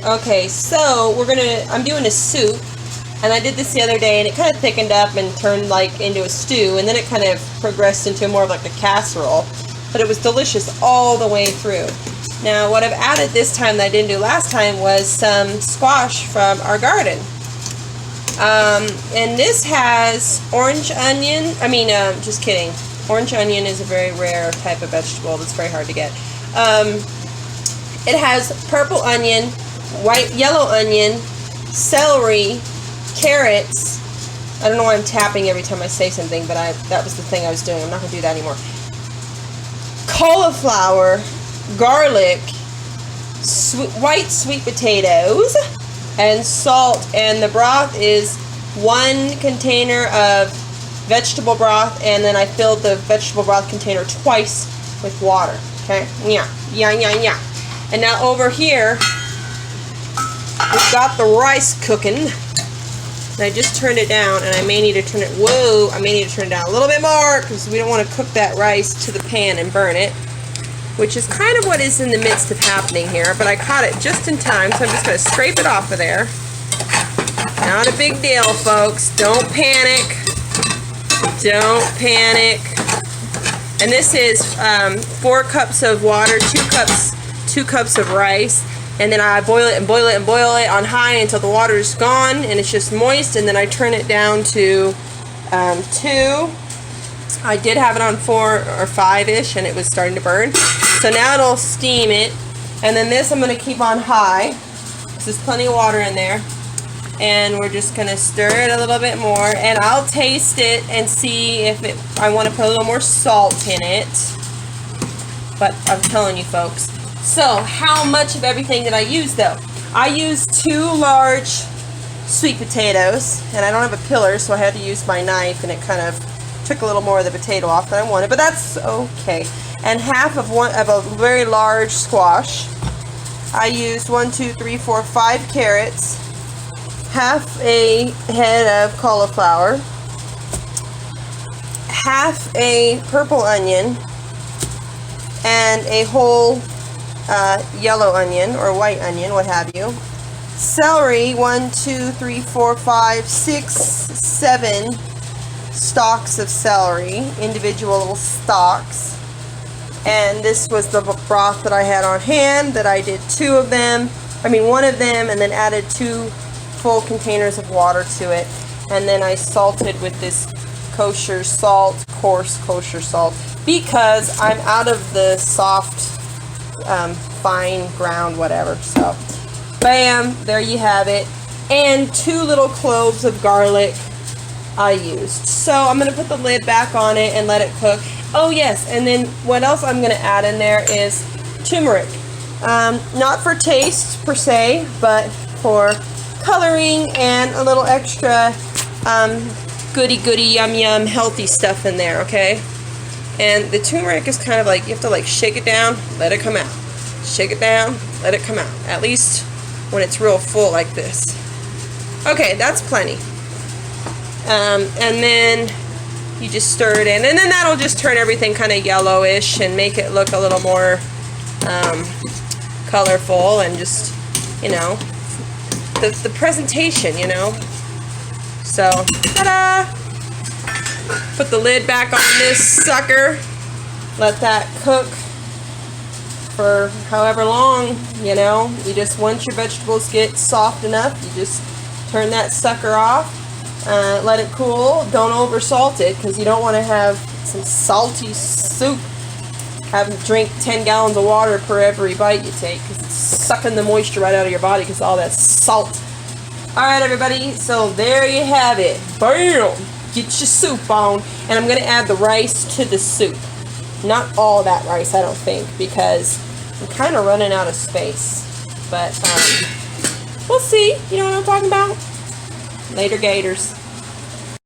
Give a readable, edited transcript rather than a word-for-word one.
Okay, so I'm doing a soup, and I did this the other day, and it kind of thickened up and turned like into a stew, and then it kind of progressed into more of like a casserole, but it was delicious all the way through. Now, what I've added this time that I didn't do last time was some squash from our garden. And this has orange onion, just kidding. Orange onion is a very rare type of vegetable that's very hard to get. It has purple onion, yellow onion, celery, carrots. I don't know why I'm tapping every time I say something, but that was the thing I was doing. I'm not going to do that anymore. Cauliflower, garlic, white sweet potatoes, and salt. And the broth is 1 container of vegetable broth, and then I filled the vegetable broth container twice with water. Okay? Yeah. And now over here, we've got the rice cooking. And I just turned it down, and I may need to turn it, I may need to turn it down a little bit more, because we don't want to cook that rice to the pan and burn it, which is kind of what is in the midst of happening here, but I caught it just in time, so I'm just going to scrape it off of there. Not a big deal, folks. Don't panic. Don't panic. And this is 4 cups of water, 2 cups of rice, and then I boil it and boil it and boil it on high until the water is gone and it's just moist, and then I turn it down to 2. I did have it on 4 or 5-ish, and it was starting to burn. So now it'll steam it, and then this I'm going to keep on high. There's plenty of water in there, and we're just going to stir it a little bit more, and I'll taste it and see if I want to put a little more salt in it. But I'm telling you, folks. So, how much of everything did I use, though? I used 2 large sweet potatoes, and I don't have a peeler, so I had to use my knife, and it kind of took a little more of the potato off than I wanted, but that's okay. And half of a very large squash. I used 1, 2, 3, 4, 5 carrots, half a head of cauliflower, half a purple onion, and a whole yellow onion or white onion, what have you. Celery, 1, 2, 3, 4, 5, 6, 7 stalks of celery, individual little stalks. And this was the broth that I had on hand, that I did 1 of them, and then added 2 full containers of water to it. And then I salted with this kosher salt, coarse kosher salt, because I'm out of the soft, fine ground, whatever. So, bam, there you have it. And 2 little cloves of garlic I used. So I'm going to put the lid back on it and let it cook. Oh yes, and then what else I'm going to add in there is turmeric. Not for taste per se, but for coloring and a little extra goody yum yum healthy stuff in there, okay? And the turmeric is kind of like, you have to like shake it down, let it come out. Shake it down, let it come out. At least when it's real full like this. Okay, that's plenty. And then you just stir it in, and then that'll just turn everything kind of yellowish and make it look a little more colorful, and just, you know, the presentation, you know. So, ta-da! Put the lid back on this sucker. Let that cook for however long, you know. You just, once your vegetables get soft enough, you just turn that sucker off. Let it cool. Don't over salt it, because you don't want to have some salty soup. Drink 10 gallons of water per every bite you take, because it's sucking the moisture right out of your body because all that salt. Alright everybody, so there you have it. Bam! Get your soup on. And I'm going to add the rice to the soup. Not all that rice, I don't think, because I'm kind of running out of space. But we'll see. You know what I'm talking about? Later, Gators.